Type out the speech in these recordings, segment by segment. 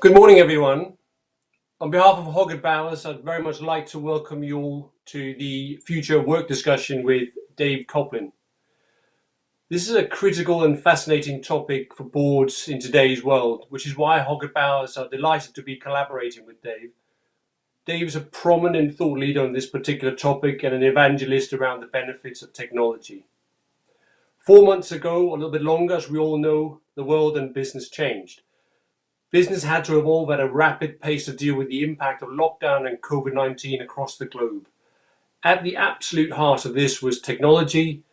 Good morning, everyone. On behalf of Hoggett Bowers, I'd very much like to welcome you all to the future work discussion with Dave Coplin. This is a critical and fascinating topic for boards in today's world, which is why Hoggett Bowers are delighted to be collaborating with Dave. Dave is a prominent thought leader on this particular topic and an evangelist around the benefits of technology. 4 months ago, a little bit longer, as we all know, the world and business changed. Business had to evolve at a rapid pace to deal with the impact of lockdown and COVID-19 across the globe. At the absolute heart of this was technology.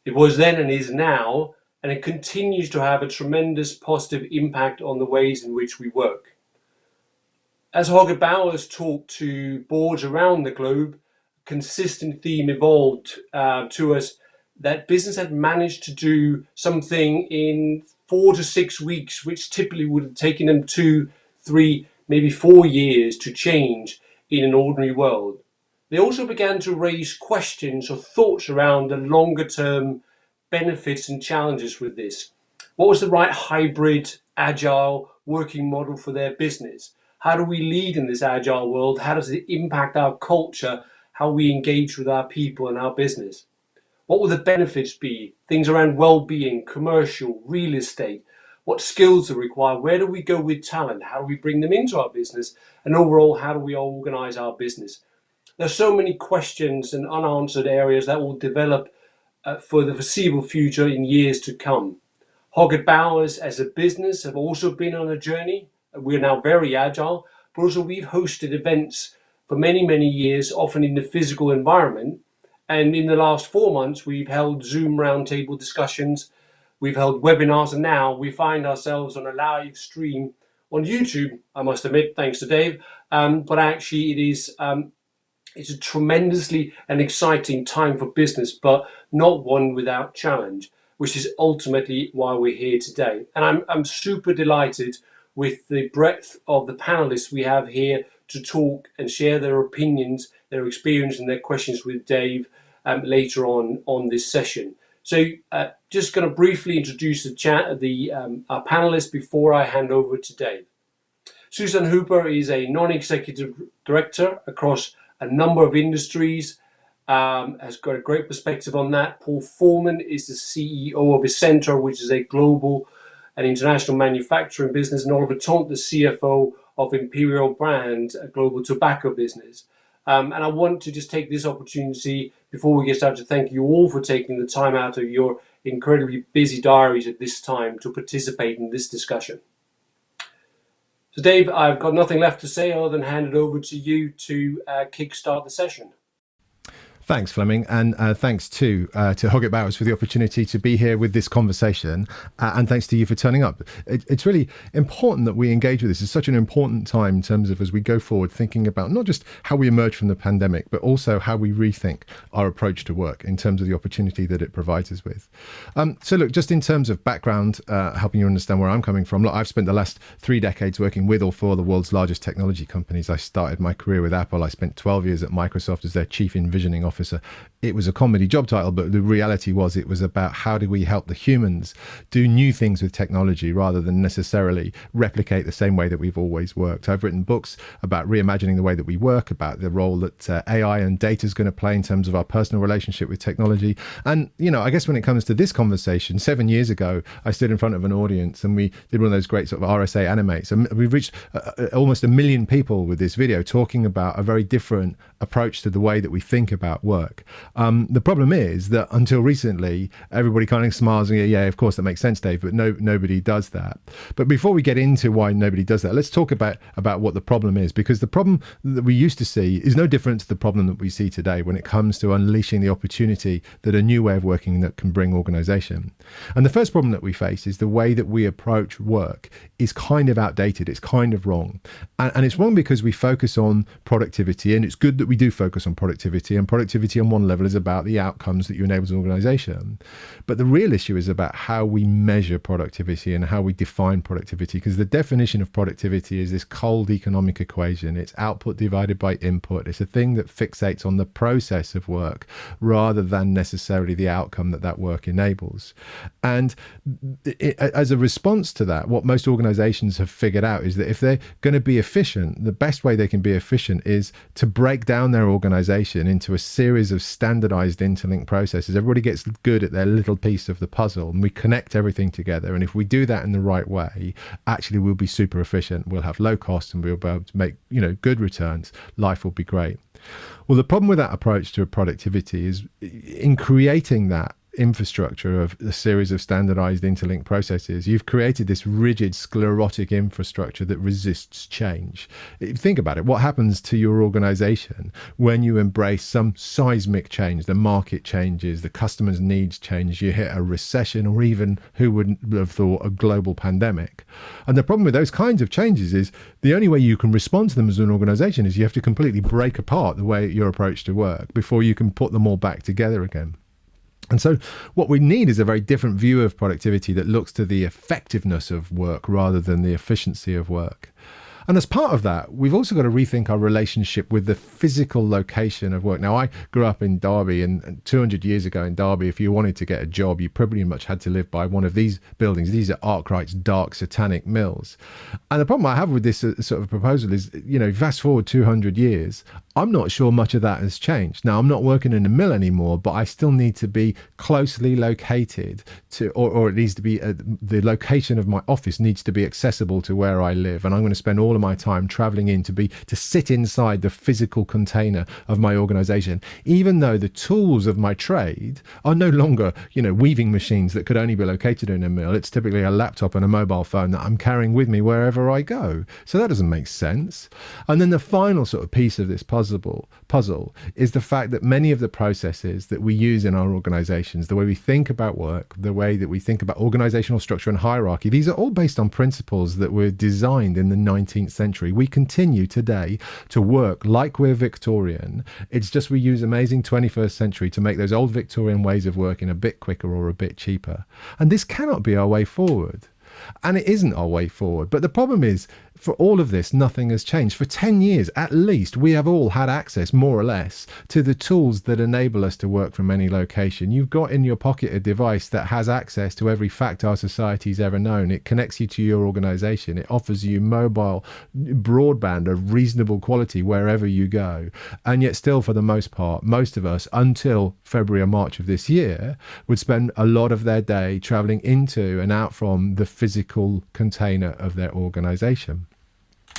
It was then and is now, and it continues to have a tremendous positive impact on the ways in which we work. As Hoggett Bowers talked to boards around the globe, a consistent theme evolved to us that business had managed to do something in 4 to 6 weeks, which typically would have taken them 2, 3, maybe 4 years to change in an ordinary world. They also began to raise questions or thoughts around the longer term benefits and challenges with this. What was the right hybrid, agile working model for their business? How do we lead in this agile world? How does it impact our culture, how we engage with our people and our business? What will the benefits be? Things around well-being, commercial, real estate, what skills are required, where do we go with talent, how do we bring them into our business, and overall, how do we organize our business? There's so many questions and unanswered areas that will develop for the foreseeable future in years to come. Hoggett Bowers as a business have also been on a journey. We're now very agile, but also we've hosted events for many, many years, often in the physical environment. And in the last 4 months, we've held Zoom roundtable discussions, we've held webinars, and now we find ourselves on a live stream on YouTube, I must admit, thanks to Dave. But actually it's a tremendously and exciting time for business, but not one without challenge, which is ultimately why we're here today. And I'm super delighted with the breadth of the panelists we have here to talk and share their opinions, their experience and their questions with Dave later on this session. So just going to briefly introduce our panelists before I hand over to Dave. Susan Hooper is a non-executive director across a number of industries, has got a great perspective on that. Paul Foreman is the CEO of Essentra, which is a global and international manufacturing business, and Oliver Tont, the CFO of Imperial Brand, a global tobacco business. And I want to just take this opportunity before we get started to thank you all for taking the time out of your incredibly busy diaries at this time to participate in this discussion. So Dave, I've got nothing left to say other than hand it over to you to kickstart the session. Thanks, Flemming, and thanks to Hoggett Bowers for the opportunity to be here with this conversation, and thanks to you for turning up. It's really important that we engage with this. It's such an important time in terms of as we go forward, thinking about not just how we emerge from the pandemic, but also how we rethink our approach to work in terms of the opportunity that it provides us with. So look, just in terms of background, helping you understand where I'm coming from, look, I've spent the last 3 decades working with or for the world's largest technology companies. I started my career with Apple. I spent 12 years at Microsoft as their chief envisioning officer. It was a comedy job title, but the reality was it was about how do we help the humans do new things with technology rather than necessarily replicate the same way that we've always worked. I've written books about reimagining the way that we work, about the role that AI and data is going to play in terms of our personal relationship with technology. And, you know, I guess when it comes to this conversation, 7 years ago, I stood in front of an audience and we did one of those great sort of RSA animates. And we've reached almost 1 million people with this video talking about a very different approach to the way that we think about work. The problem is that until recently, everybody kind of smiles and goes, yeah, of course, that makes sense, Dave, but nobody does that. But before we get into why nobody does that, let's talk about what the problem is, because the problem that we used to see is no different to the problem that we see today when it comes to unleashing the opportunity that a new way of working that can bring organization. And the first problem that we face is the way that we approach work is kind of outdated. It's kind of wrong. And it's wrong because we focus on productivity, and it's good that we do focus on productivity, and productivity on one level level is about the outcomes that you enable as an organization. But the real issue is about how we measure productivity and how we define productivity, because the definition of productivity is this cold economic equation. It's output divided by input. It's a thing that fixates on the process of work rather than necessarily the outcome that work enables. And as a response to that, what most organizations have figured out is that if they're going to be efficient, the best way they can be efficient is to break down their organization into a series of standardized interlinked processes. Everybody gets good at their little piece of the puzzle and we connect everything together. And if we do that in the right way, actually we'll be super efficient. We'll have low costs and we'll be able to make, good returns. Life will be great. Well, the problem with that approach to productivity is in creating that infrastructure of a series of standardized interlinked processes, you've created this rigid sclerotic infrastructure that resists change. Think about it. What happens to your organization when you embrace some seismic change? The market changes, the customer's needs change, you hit a recession, or even, who wouldn't have thought, a global pandemic. And the problem with those kinds of changes is the only way you can respond to them as an organization is you have to completely break apart the way your approach to work before you can put them all back together again. And so what we need is a very different view of productivity that looks to the effectiveness of work rather than the efficiency of work. And as part of that, we've also got to rethink our relationship with the physical location of work. Now, I grew up in Derby, and 200 years ago in Derby, if you wanted to get a job, you pretty much had to live by one of these buildings. These are Arkwright's dark satanic mills. And the problem I have with this sort of proposal is, fast forward 200 years, I'm not sure much of that has changed. Now, I'm not working in a mill anymore, but I still need to be closely located to, or it needs to be, the location of my office needs to be accessible to where I live. And I'm going to spend all of my time traveling in to sit inside the physical container of my organization, even though the tools of my trade are no longer, weaving machines that could only be located in a mill. It's typically a laptop and a mobile phone that I'm carrying with me wherever I go. So that doesn't make sense. And then the final sort of piece of this puzzle is the fact that many of the processes that we use in our organizations, the way we think about work, the way that we think about organizational structure and hierarchy, these are all based on principles that were designed in the 19th century. We continue today to work like we're Victorian. It's just we use amazing 21st century to make those old Victorian ways of working a bit quicker or a bit cheaper. And this cannot be our way forward. And it isn't our way forward. But the problem is, for all of this, nothing has changed. For 10 years, at least, we have all had access, more or less, to the tools that enable us to work from any location. You've got in your pocket a device that has access to every fact our society's ever known. It connects you to your organization. It offers you mobile broadband of reasonable quality wherever you go. And yet still, for the most part, most of us, until February or March of this year, would spend a lot of their day traveling into and out from the physical container of their organization.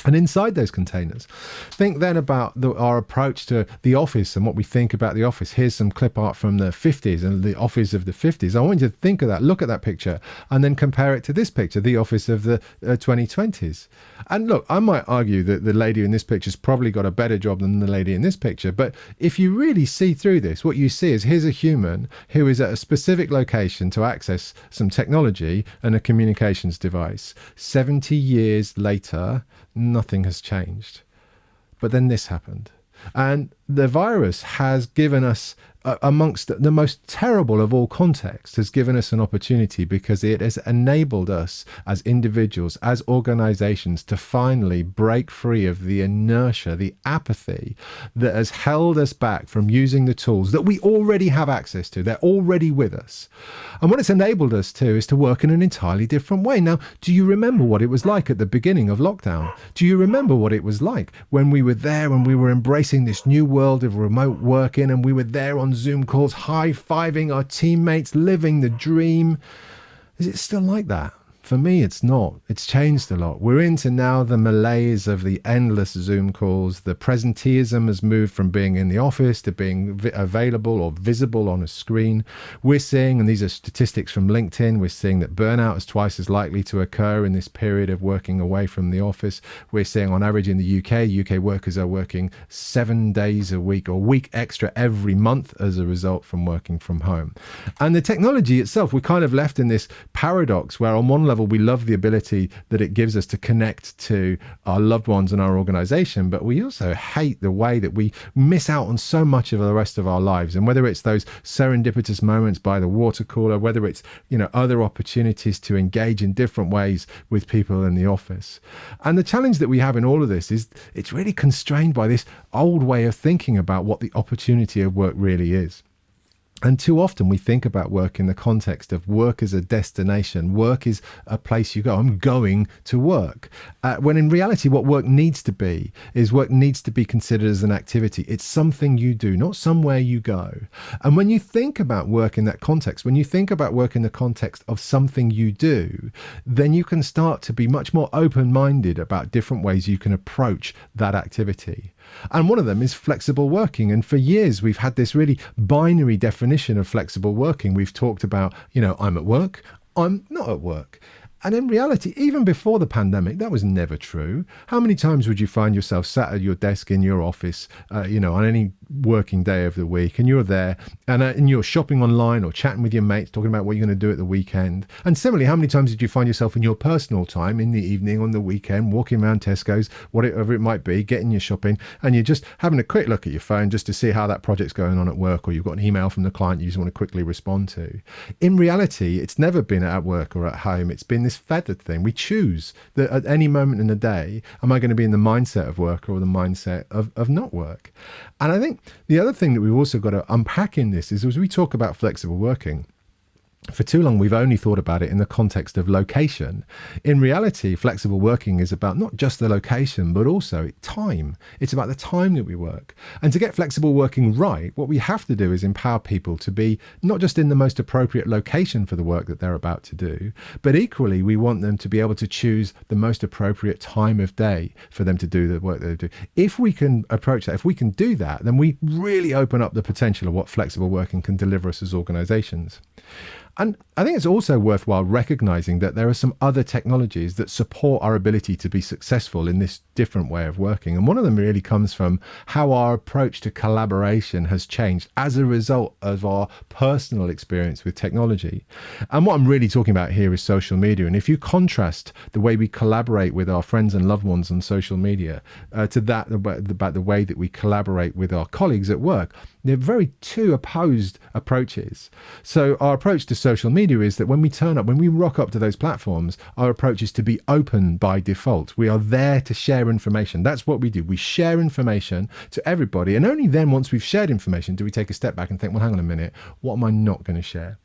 And inside those containers, think then about our approach to the office and what we think about the office. Here's some clip art from the 50s and the office of the 50s. I want you to think of that, look at that picture, and then compare it to this picture, the office of the 2020s. And look, I might argue that the lady in this picture has probably got a better job than the lady in this picture. But if you really see through this, what you see is here's a human who is at a specific location to access some technology and a communications device. 70 years later, nothing has changed. But then this happened. And the virus has given us, amongst the most terrible of all contexts, has given us an opportunity because it has enabled us as individuals, as organizations, to finally break free of the inertia, the apathy that has held us back from using the tools that we already have access to. They're already with us. And what it's enabled us to is to work in an entirely different way. Now, do you remember what it was like at the beginning of lockdown? Do you remember what it was like when we were there and we were embracing this new world of remote working and we were there on Zoom calls, high-fiving our teammates, living the dream? Is it still like that? For me, it's not. It's changed a lot. We're into now the malaise of the endless Zoom calls. The presenteeism has moved from being in the office to being available or visible on a screen. We're seeing, and these are statistics from LinkedIn, we're seeing that burnout is twice as likely to occur in this period of working away from the office. We're seeing on average in the UK workers are working 7 days a week or a week extra every month as a result from working from home. And the technology itself, we're kind of left in this paradox where on one level level, we love the ability that it gives us to connect to our loved ones and our organization, but we also hate the way that we miss out on so much of the rest of our lives. And whether it's those serendipitous moments by the water cooler, whether it's, other opportunities to engage in different ways with people in the office. And the challenge that we have in all of this is it's really constrained by this old way of thinking about what the opportunity of work really is. And too often we think about work in the context of work as a destination. Work is a place you go. I'm going to work. When in reality, what work needs to be is work needs to be considered as an activity. It's something you do, not somewhere you go. And when you think about work in that context, when you think about work in the context of something you do, then you can start to be much more open-minded about different ways you can approach that activity. And one of them is flexible working. And for years, we've had this really binary definition of flexible working. We've talked about, I'm at work, I'm not at work. And in reality, even before the pandemic, that was never true. How many times would you find yourself sat at your desk in your office, on any working day of the week, and you're there and you're shopping online or chatting with your mates, talking about what you're going to do at the weekend? And similarly, how many times did you find yourself in your personal time in the evening, on the weekend, walking around Tesco's, whatever it might be, getting your shopping, and you're just having a quick look at your phone just to see how that project's going on at work, or you've got an email from the client you just want to quickly respond to. In reality, it's never been at work or at home. It's been this feathered thing. We choose that at any moment in the day, am I going to be in the mindset of work or the mindset of not work? And I think the other thing that we've also got to unpack in this is, as we talk about flexible working, for too long, we've only thought about it in the context of location. In reality, flexible working is about not just the location, but also time. It's about the time that we work. And to get flexible working right, what we have to do is empower people to be not just in the most appropriate location for the work that they're about to do, but equally, we want them to be able to choose the most appropriate time of day for them to do the work they do. If we can approach that, if we can do that, then we really open up the potential of what flexible working can deliver us as organizations. And I think it's also worthwhile recognizing that there are some other technologies that support our ability to be successful in this different way of working. And one of them really comes from how our approach to collaboration has changed as a result of our personal experience with technology. And what I'm really talking about here is social media. And if you contrast the way we collaborate with our friends and loved ones on social media to that about the way that we collaborate with our colleagues at work, they're very two opposed approaches. So our approach to social media is that when we rock up to those platforms, our approach is to be open by default. We are there to share information. That's what we do. We share information to everybody. And only then, once we've shared information, do we take a step back and think, well, hang on a minute, what am I not going to share?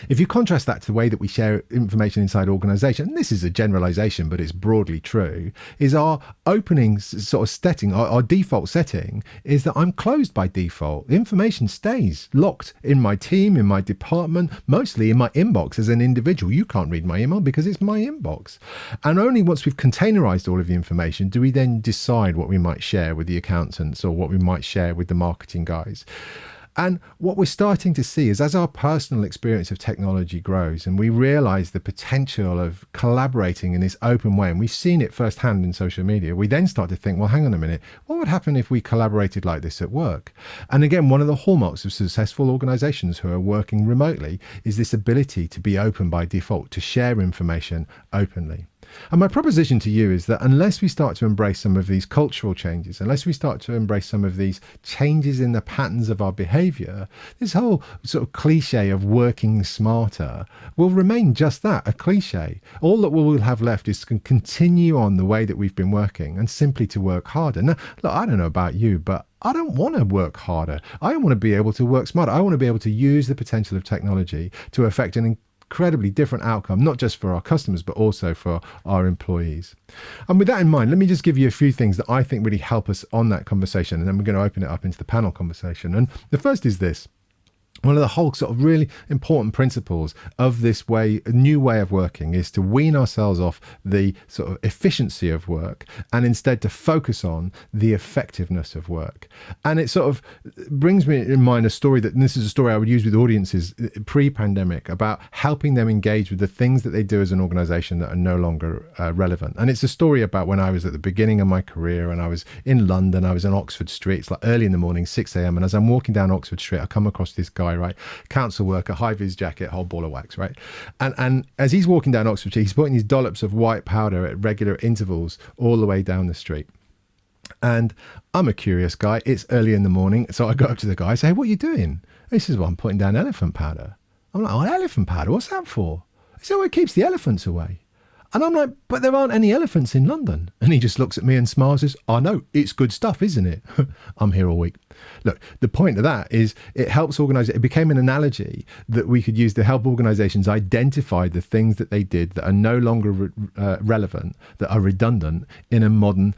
If you contrast that to the way that we share information inside organization, and this is a generalization, but it's broadly true, is our opening sort of setting, our default setting is that I'm closed by default. The information stays locked in my team, in my department, mostly in my inbox as an individual. You can't read my email because it's my inbox. And only once we've containerized all of the information do we then decide what we might share with the accountants or what we might share with the marketing guys. And what we're starting to see is, as our personal experience of technology grows and we realize the potential of collaborating in this open way, and we've seen it firsthand in social media, we then start to think, well, hang on a minute, what would happen if we collaborated like this at work? And again, one of the hallmarks of successful organizations who are working remotely is this ability to be open by default, to share information openly. And my proposition to you is that unless we start to embrace some of these cultural changes, unless we start to embrace some of these changes in the patterns of our behavior, this whole sort of cliche of working smarter will remain just that, a cliche. All that we will have left is to continue on the way that we've been working and simply to work harder. Now, look, I don't know about you, but I don't want to work harder. I want to be able to work smarter. I want to be able to use the potential of technology to affect an incredibly different outcome, not just for our customers, but also for our employees. And with that in mind, let me just give you a few things that I think really help us on that conversation, and then we're going to open it up into the panel conversation. And the first is this. One of the whole sort of really important principles of this new way of working is to wean ourselves off the sort of efficiency of work and instead to focus on the effectiveness of work. And it sort of brings me in mind a story and this is a story I would use with audiences pre-pandemic about helping them engage with the things that they do as an organization that are no longer relevant. And it's a story about when I was at the beginning of my career and I was in London, I was on Oxford Street. It's like early in the morning, 6 a.m. And as I'm walking down Oxford Street, I come across this guy guy, right? Council worker, high-vis jacket, whole ball of wax, right? And as he's walking down Oxford Street, he's putting these dollops of white powder at regular intervals all the way down the street. And I'm a curious guy. It's early in the morning. So I go up to the guy, I say, hey, what are you doing? And he says, well, I'm putting down elephant powder. I'm like, oh, elephant powder? What's that for? He said, well, it keeps the elephants away. And I'm like, but there aren't any elephants in London. And he just looks at me and smiles and says, I know, it's good stuff, isn't it? I'm here all week. Look, the point of that is it helps organize. It became an analogy that we could use to help organizations identify the things that they did that are no longer relevant, that are redundant in a modern,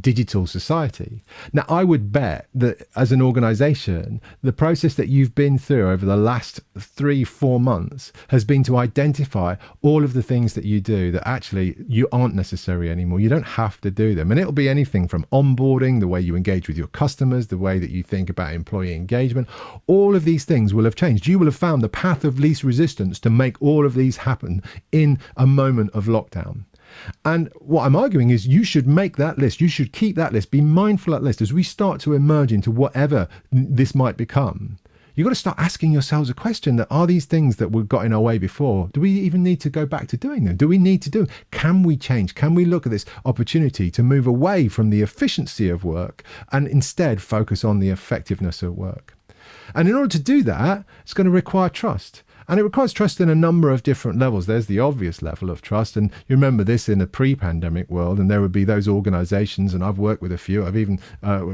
digital society. Now, I would bet that as an organization, the process that you've been through over the last 3-4 months has been to identify all of the things that you do that actually you aren't necessary anymore. You don't have to do them. And it'll be anything from onboarding, the way you engage with your customers, the way that you think about employee engagement. All of these things will have changed. You will have found the path of least resistance to make all of these happen in a moment of lockdown. And what I'm arguing is you should make that list. You should keep that list. Be mindful of that list as we start to emerge into whatever this might become. You've got to start asking yourselves a question that are these things that we've got in our way before? Do we even need to go back to doing them? Do we need to do? Can we change? Can we look at this opportunity to move away from the efficiency of work and instead focus on the effectiveness of work? And in order to do that, it's going to require trust. And it requires trust in a number of different levels. There's the obvious level of trust. And you remember this in a pre-pandemic world, and there would be those organizations, and I've worked with a few, I've even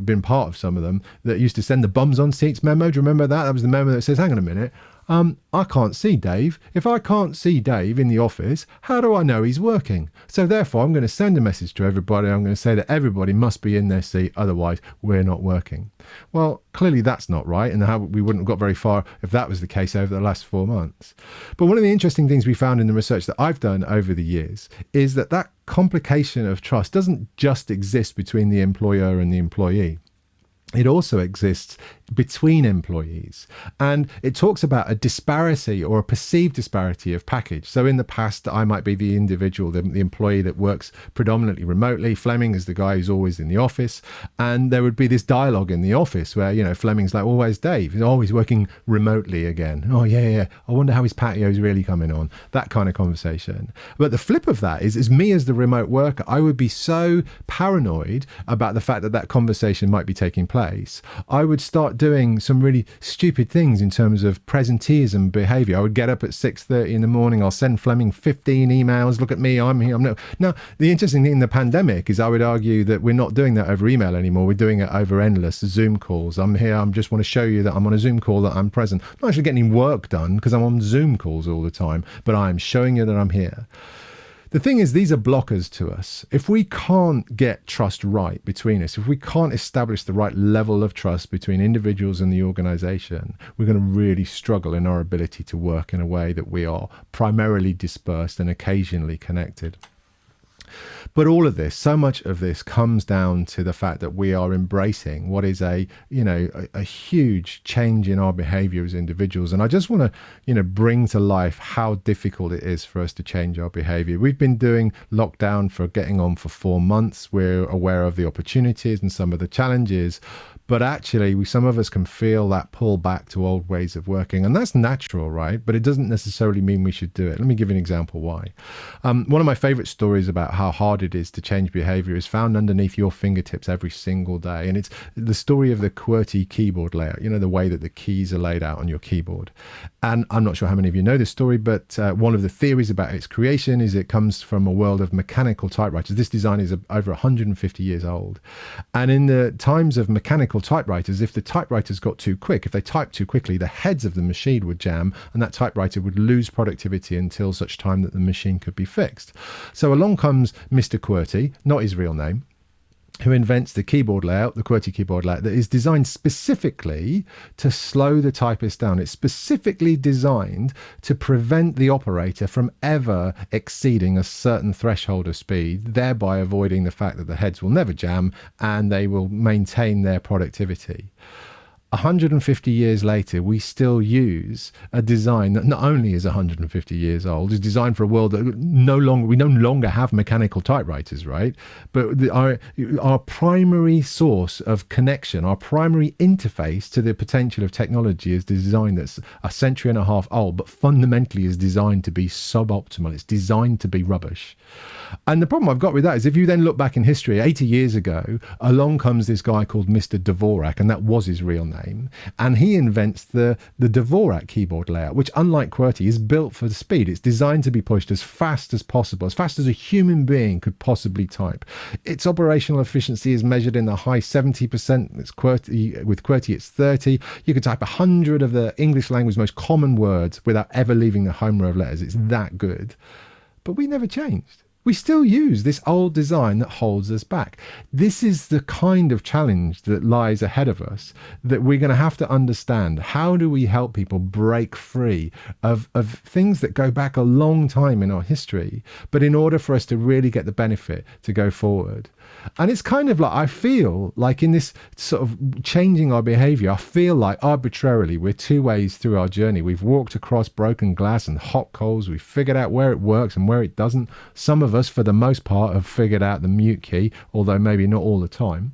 been part of some of them, that used to send the bums on seats memo. Do you remember that? That was the memo that says, hang on a minute, I can't see Dave. If I can't see Dave in the office, how do I know he's working? So therefore, I'm going to send a message to everybody. I'm going to say that everybody must be in their seat. Otherwise, we're not working. Well, clearly that's not right. And we wouldn't have got very far if that was the case over the last 4 months. But one of the interesting things we found in the research that I've done over the years is that complication of trust doesn't just exist between the employer and the employee. It also exists between employees, and it talks about a disparity or a perceived disparity of package. So in the past, I might be the individual, the employee that works predominantly remotely. Flemming is the guy who's always in the office, and there would be this dialogue in the office where, Flemming's like, always Dave, he's always working remotely again. Oh, yeah. I wonder how his patio is really coming on. That kind of conversation. But the flip of that is me as the remote worker, I would be so paranoid about the fact that conversation might be taking place. I would start doing some really stupid things in terms of presenteeism behavior. I would get up at 6:30 in the morning. I'll send Flemming 15 emails. Look at me, I'm here. Now, the interesting thing in the pandemic is I would argue that we're not doing that over email anymore. We're doing it over endless Zoom calls. I'm here. I just want to show you that I'm on a Zoom call, that I'm present. I'm not actually getting work done because I'm on Zoom calls all the time, but I'm showing you that I'm here. The thing is, these are blockers to us. If we can't get trust right between us, if we can't establish the right level of trust between individuals and the organization, we're going to really struggle in our ability to work in a way that we are primarily dispersed and occasionally connected. But all of this, so much of this comes down to the fact that we are embracing what is a huge change in our behavior as individuals. And I just want to, bring to life how difficult it is for us to change our behavior. We've been doing lockdown getting on for 4 months. We're aware of the opportunities and some of the challenges. But actually, some of us can feel that pull back to old ways of working. And that's natural, right? But it doesn't necessarily mean we should do it. Let me give you an example why. One of my favorite stories about how hard it is to change behavior is found underneath your fingertips every single day. And it's the story of the QWERTY keyboard layout, the way that the keys are laid out on your keyboard. And I'm not sure how many of you know this story, but one of the theories about its creation is it comes from a world of mechanical typewriters. This design is over 150 years old. And in the times of mechanical typewriters, if the typewriters got too quick, if they typed too quickly, the heads of the machine would jam and that typewriter would lose productivity until such time that the machine could be fixed. So along comes Mr. QWERTY, not his real name, who invents the keyboard layout, the QWERTY keyboard layout, that is designed specifically to slow the typist down. It's specifically designed to prevent the operator from ever exceeding a certain threshold of speed, thereby avoiding the fact that the heads will never jam and they will maintain their productivity. 150 years later, we still use a design that not only is 150 years old, is designed for a world that we no longer have mechanical typewriters, right? But our primary source of connection, our primary interface to the potential of technology is design that's a century and a half old, but fundamentally is designed to be suboptimal. It's designed to be rubbish. And the problem I've got with that is if you then look back in history, 80 years ago, along comes this guy called Mr. Dvorak, and that was his real name. And he invents the Dvorak keyboard layout, which, unlike QWERTY, is built for the speed. It's designed to be pushed as fast as possible, as fast as a human being could possibly type. Its operational efficiency is measured in the high 70%. With QWERTY, it's 30. You could type 100 of the English language most common words without ever leaving the home row of letters. It's that good. But we never changed. We still use this old design that holds us back. This is the kind of challenge that lies ahead of us that we're going to have to understand. How do we help people break free of things that go back a long time in our history, but in order for us to really get the benefit to go forward? And it's kind of like, I feel like in this sort of changing our behavior, I feel like arbitrarily we're two ways through our journey. We've walked across broken glass and hot coals. We've figured out where it works and where it doesn't. Some of us, for the most part, have figured out the mute key, although maybe not all the time.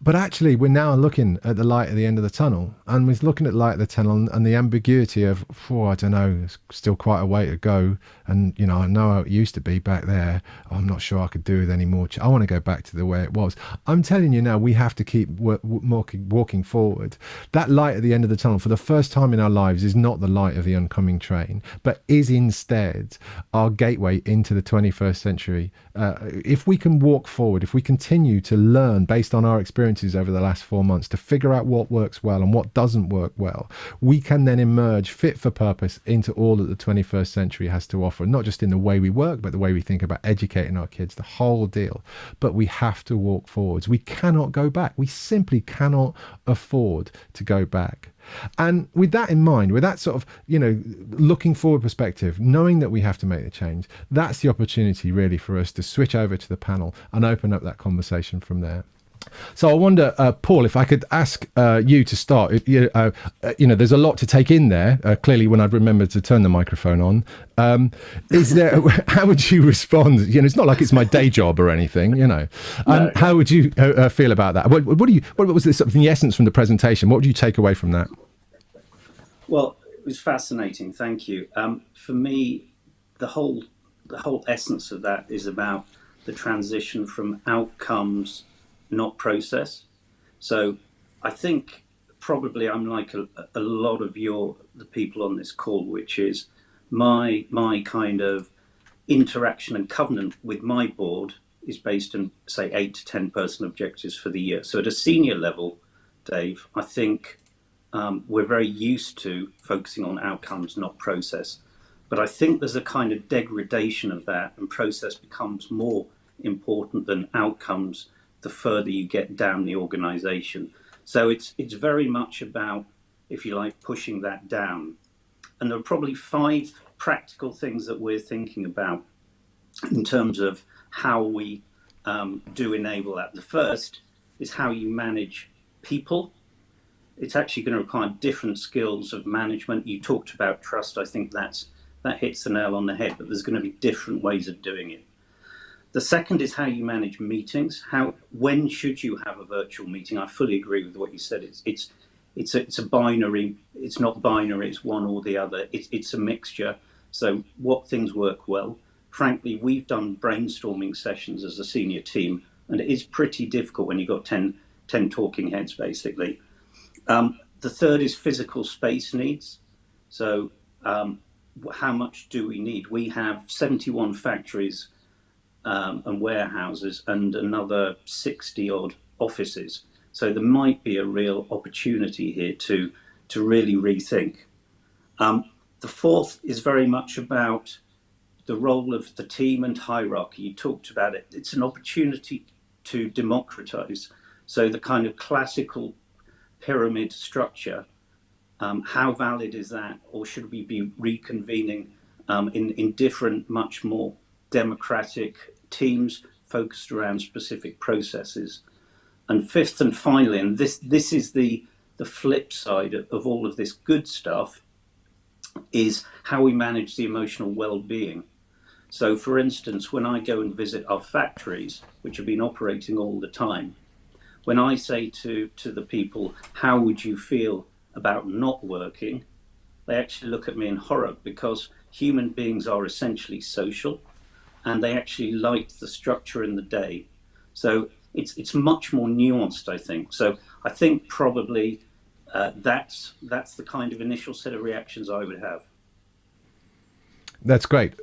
But actually, we're now looking at the light at the end of the tunnel, and we're looking at the light at the tunnel and the ambiguity of, I don't know, there's still quite a way to go. And, I know how it used to be back there. I'm not sure I could do with any more. I want to go back to the way it was. I'm telling you now, we have to keep walking forward. That light at the end of the tunnel, for the first time in our lives, is not the light of the oncoming train, but is instead our gateway into the 21st century. If we can walk forward, if we continue to learn based on our experiences over the last 4 months to figure out what works well and what doesn't work well, we can then emerge fit for purpose into all that the 21st century has to offer, not just in the way we work, but the way we think about educating our kids, the whole deal. But we have to walk forwards. We cannot go back. We simply cannot afford to go back. And with that in mind, with that sort of, looking forward perspective, knowing that we have to make the change, that's the opportunity really for us to switch over to the panel and open up that conversation from there. So I wonder, Paul, if I could ask you to start. There's a lot to take in there. Clearly, when I'd remembered to turn the microphone on, how would you respond? It's not like it's my day job or anything. No. How would you feel about that? What was the sort of the essence from the presentation? What would you take away from that? Well, it was fascinating. Thank you. For me, the whole essence of that is about the transition from outcomes, not process. So I think probably I'm like a lot of the people on this call, which is my kind of interaction and covenant with my board is based on, say, 8 to 10 personal objectives for the year. So at a senior level, Dave, I think we're very used to focusing on outcomes, not process. But I think there's a kind of degradation of that, and process becomes more important than outcomes the further you get down the organization. So it's very much about, if you like, pushing that down. And there are probably 5 practical things that we're thinking about in terms of how we do enable that. The first is how you manage people. It's actually going to require different skills of management. You talked about trust. I think that hits the nail on the head, but there's going to be different ways of doing it. The second is how you manage meetings. When should you have a virtual meeting? I fully agree with what you said. It's a binary. It's not binary. It's one or the other. It's a mixture. So what things work well? Frankly, we've done brainstorming sessions as a senior team, and it is pretty difficult when you've got 10 talking heads, basically. The third is physical space needs. So how much do we need? We have 71 factories and warehouses and another 60 odd offices. So there might be a real opportunity here to really rethink. The fourth is very much about the role of the team and hierarchy. You talked about it. It's an opportunity to democratize. So the kind of classical pyramid structure, how valid is that? Or should we be reconvening in different, much more democratic teams focused around specific processes? And fifth and finally, and this is the flip side of all of this good stuff, is how we manage the emotional well-being. So, for instance, when I go and visit our factories, which have been operating all the time, when I say to the people, how would you feel about not working? They actually look at me in horror, because human beings are essentially social, and they actually like the structure in the day. So it's much more nuanced, I think. So I think probably that's the kind of initial set of reactions I would have. That's great.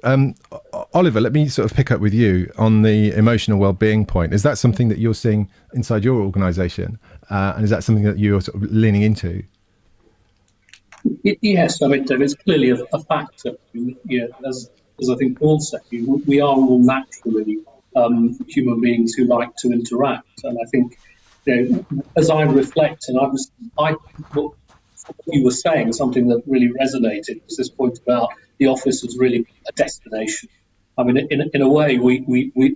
Oliver, let me sort of pick up with you on the emotional well-being point. Is that something that you're seeing inside your organisation? And is that something that you're sort of leaning into? Yes, I mean, it's clearly a factor. As I think Paul said, we are all naturally human beings who like to interact. And I think, as I reflect, and what you were saying, something that really resonated was this point about the office as really a destination. I mean, in a way,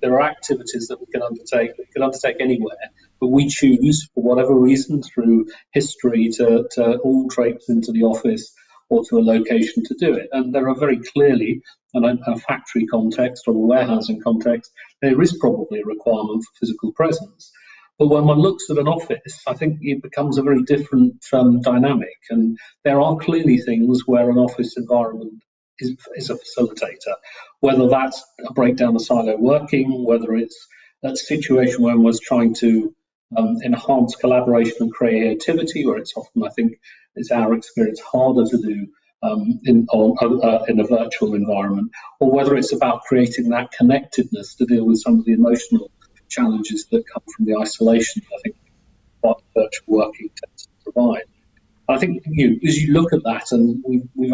there are activities that we can undertake anywhere, but we choose, for whatever reason, through history, to all traipse into the office or to a location to do it. And there are very clearly, in a factory context or a warehousing context, there is probably a requirement for physical presence. But when one looks at an office, I think it becomes a very different dynamic. And there are clearly things where an office environment is a facilitator, whether that's a breakdown of silo working, whether it's that situation where one's trying to enhance collaboration and creativity, where it's often, I think, it's our experience, harder to do in a virtual environment, or whether it's about creating that connectedness to deal with some of the emotional challenges that come from the isolation I think what virtual working tends to provide. I think as you look at that, and we've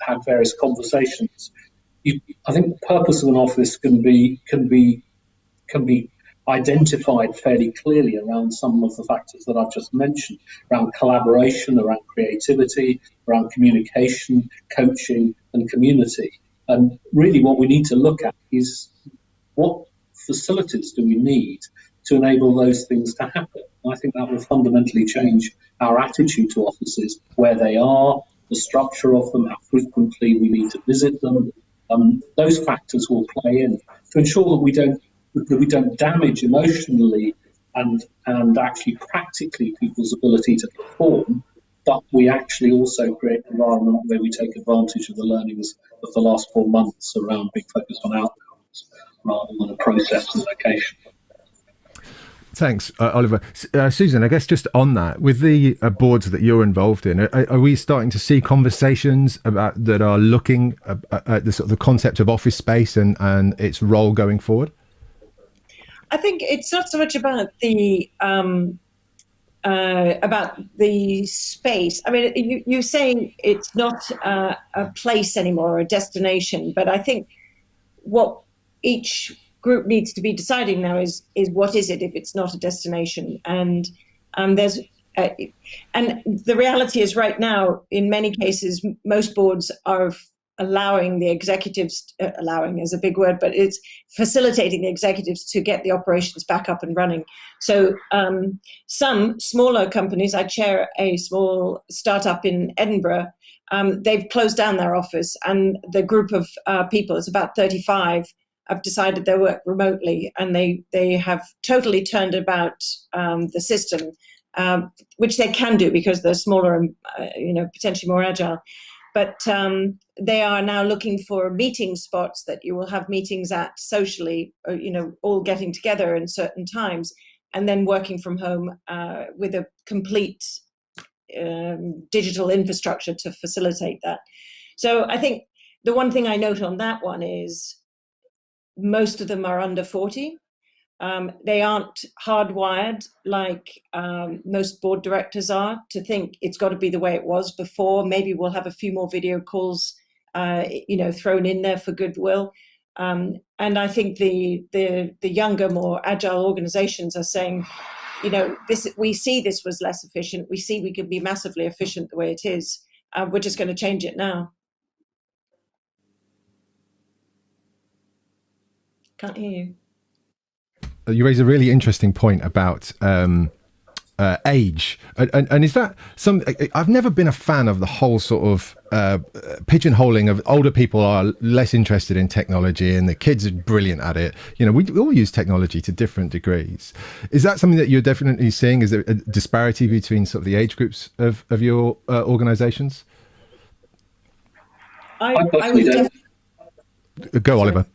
had various conversations, I think the purpose of an office can be identified fairly clearly around some of the factors that I've just mentioned, around collaboration, around creativity, around communication, coaching, and community. And really what we need to look at is what facilities do we need to enable those things to happen. And I think that will fundamentally change our attitude to offices, where they are, the structure of them, how frequently we need to visit them. Those factors will play in to ensure that we don't damage emotionally and actually practically people's ability to perform, but we actually also create an environment where we take advantage of the learnings of the last 4 months around being focused on outcomes rather than a process and location. Thanks, Oliver. Susan, I guess just on that, with the boards that you're involved in, are we starting to see conversations about that are looking at the sort of the concept of office space and its role going forward? I think it's not so much about the space. I mean, you're saying it's not a place anymore, or a destination, but I think what each group needs to be deciding now is what is it if it's not a destination. And and the reality is, right now, in many cases, most boards are allowing the executives, allowing is a big word, but it's facilitating the executives to get the operations back up and running. So some smaller companies, I chair a small startup in Edinburgh, they've closed down their office, and the group of people, it's about 35, have decided they work remotely, and they have totally turned about the system, which they can do because they're smaller and potentially more agile. But they are now looking for meeting spots that you will have meetings at socially, all getting together in certain times, and then working from home with a complete digital infrastructure to facilitate that. So I think the one thing I note on that one is most of them are under 40. They aren't hardwired like most board directors are to think it's got to be the way it was before. Maybe we'll have a few more video calls, thrown in there for goodwill. And I think the younger, more agile organizations are saying, we see this was less efficient. We see we can be massively efficient the way it is. We're just going to change it now. Can't hear you. you raise a really interesting point about age, and is that some? I've never been a fan of the whole sort of pigeonholing of older people are less interested in technology and the kids are brilliant at it. You know, we all use technology to different degrees. Is that something that you're definitely seeing? Is there a disparity between sort of the age groups of your organizations? I would definitely go, Oliver.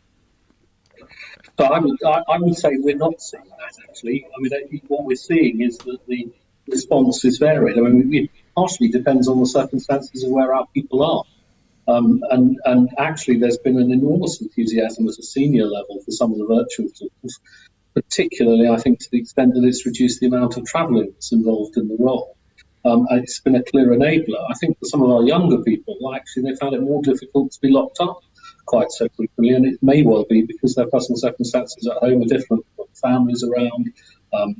So I would say we're not seeing that, actually. I mean, what we're seeing is that the response is varied. I mean, it partially depends on the circumstances of where our people are. And actually, there's been an enormous enthusiasm at a senior level for some of the virtual tools, particularly, I think, to the extent that it's reduced the amount of travelling that's involved in the role. It's been a clear enabler. I think for some of our younger people, actually, they found it more difficult to be locked up quite so frequently, and it may well be because their personal circumstances at home are different, families around,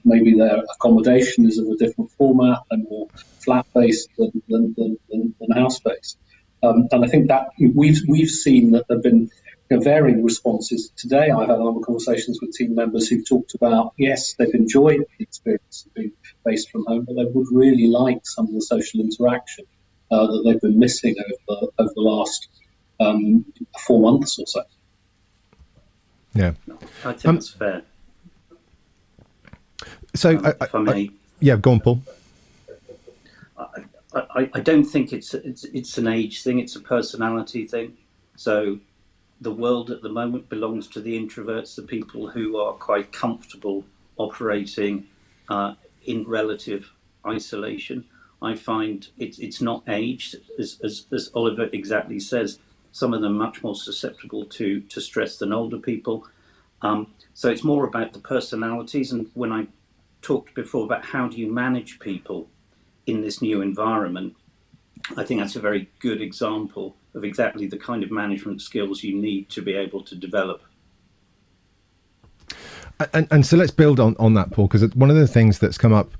maybe their accommodation is of a different format and more flat-based than house-based. And I think that we've seen that there have been varying responses. Today I've had a lot of conversations with team members who've talked about, yes, they've enjoyed the experience of being based from home, but they would really like some of the social interaction that they've been missing over the last 4 months or so. Yeah, I think that's fair. So, if I may, yeah, go on, Paul. I don't think it's an age thing; it's a personality thing. So, the world at the moment belongs to the introverts, the people who are quite comfortable operating in relative isolation. I find it's not aged, as Oliver exactly says. Some of them much more susceptible to stress than older people. So it's more about the personalities. And when I talked before about how do you manage people in this new environment, I think that's a very good example of exactly the kind of management skills you need to be able to develop. And so let's build on that, Paul, because one of the things that's come up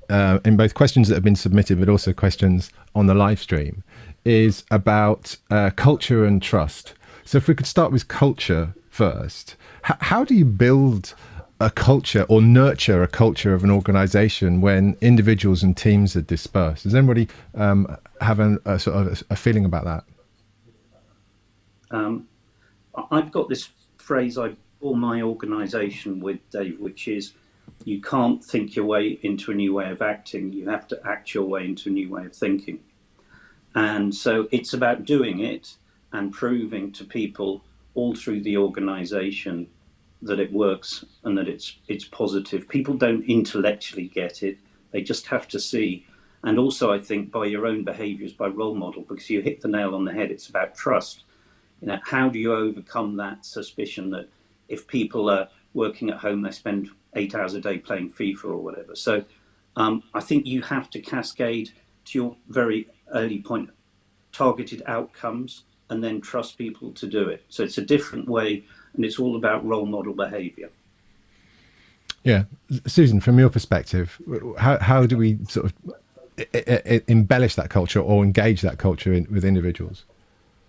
in both questions that have been submitted, but also questions on the live stream, is about culture and trust. So if we could start with culture first, how do you build a culture or nurture a culture of an organization when individuals and teams are dispersed? Does anybody have a sort of a feeling about that? I've got this phrase I call my organization with, Dave, which is you can't think your way into a new way of acting. You have to act your way into a new way of thinking. And so it's about doing it and proving to people all through the organization that it works and that it's positive. People don't intellectually get it. They just have to see. And also, I think, by your own behaviors, by role model, because you hit the nail on the head, it's about trust. You know, how do you overcome that suspicion that if people are working at home, they spend 8 hours a day playing FIFA or whatever? So I think you have to cascade, to your very early point, targeted outcomes and then trust people to do it. So it's a different way, and it's all about role model behavior. Yeah. Susan, from your perspective, how do we sort of embellish that culture or engage that culture with individuals?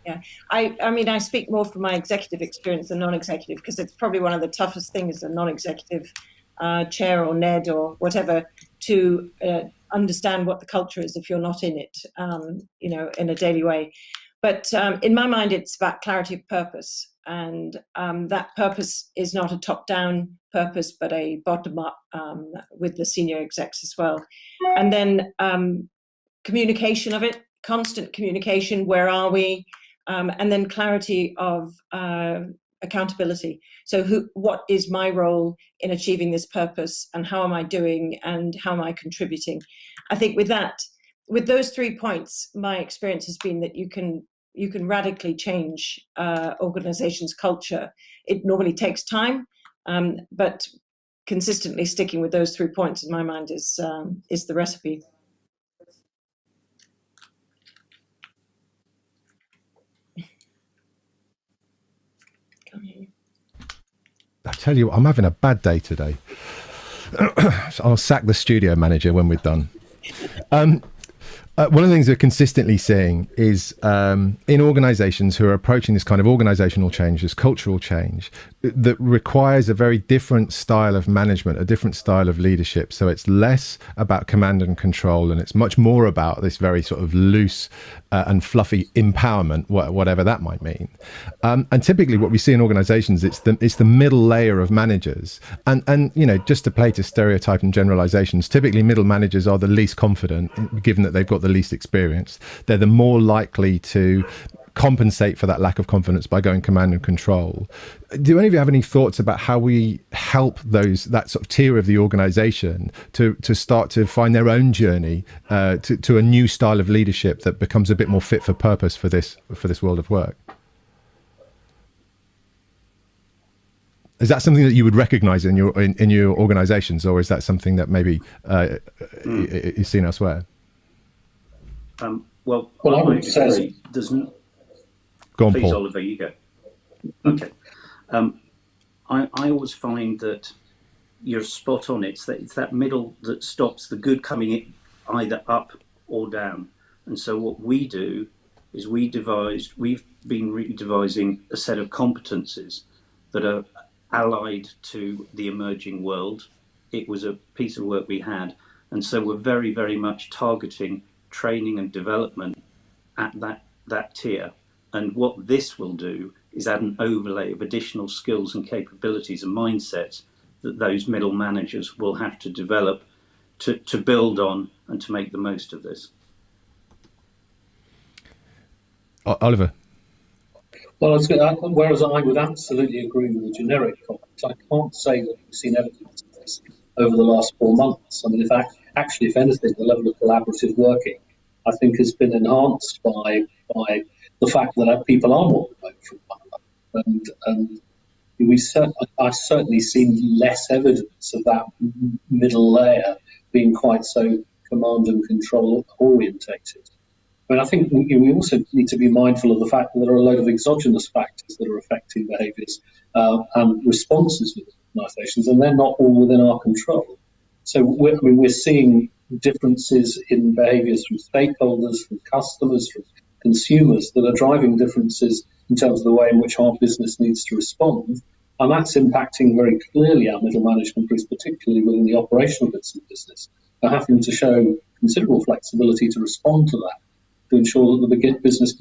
Yeah, I mean, I speak more from my executive experience than non-executive, because it's probably one of the toughest things as a non-executive chair or NED or whatever to understand what the culture is if you're not in it, you know, in a daily way. But in my mind, it's about clarity of purpose. And that purpose is not a top-down purpose, but a bottom-up with the senior execs as well. And then communication of it, constant communication, where are we? And then clarity of accountability. So what is my role in achieving this purpose, and how am I doing, and how am I contributing? I think with those 3 points, my experience has been that you can radically change organizations' culture. It normally takes time, but consistently sticking with those 3 points, in my mind, is the recipe. I tell you what, I'm having a bad day today. So I'll sack the studio manager when we're done. One of the things we're consistently seeing is in organizations who are approaching this kind of organizational change, this cultural change, that requires a very different style of management, a different style of leadership. So it's less about command and control, and it's much more about this very sort of loose and fluffy empowerment, whatever that might mean. And typically what we see in organizations, it's the middle layer of managers. And you know, just to play to stereotype and generalizations, typically middle managers are the least confident, given that they've got the least experience. They're the more likely to compensate for that lack of confidence by going command and control. Do any of you have any thoughts about how we help that sort of tier of the organization to start to find their own journey to a new style of leadership that becomes a bit more fit for purpose for this world of work? Is that something that you would recognize in your organizations, or is that something that maybe is seen elsewhere? Well, I would say doesn't. Go on, Please, Paul. Oliver, you go. Okay. I always find that you're spot on. It's that middle that stops the good coming in either up or down. And so what we do is we've been redevising a set of competencies that are allied to the emerging world. It was a piece of work we had. And so we're very, very much targeting training and development at that tier. And what this will do is add an overlay of additional skills and capabilities and mindsets that those middle managers will have to develop to build on and to make the most of this. Oliver. Well, whereas I would absolutely agree with the generic comments, I can't say that we've seen evidence of this over the last 4 months. I mean, in fact, actually, if anything, the level of collaborative working, I think, has been enhanced by the fact that people are more remote from one another. And I've certainly seen less evidence of that middle layer being quite so command and control orientated. I mean, I think we also need to be mindful of the fact that there are a load of exogenous factors that are affecting behaviours and responses within organisations, and they're not all within our control. So we're seeing differences in behaviours from stakeholders, from customers, from consumers that are driving differences in terms of the way in which our business needs to respond. And that's impacting very clearly our middle management groups, particularly within the operational bits of the business. They're having to show considerable flexibility to respond to that, to ensure that the business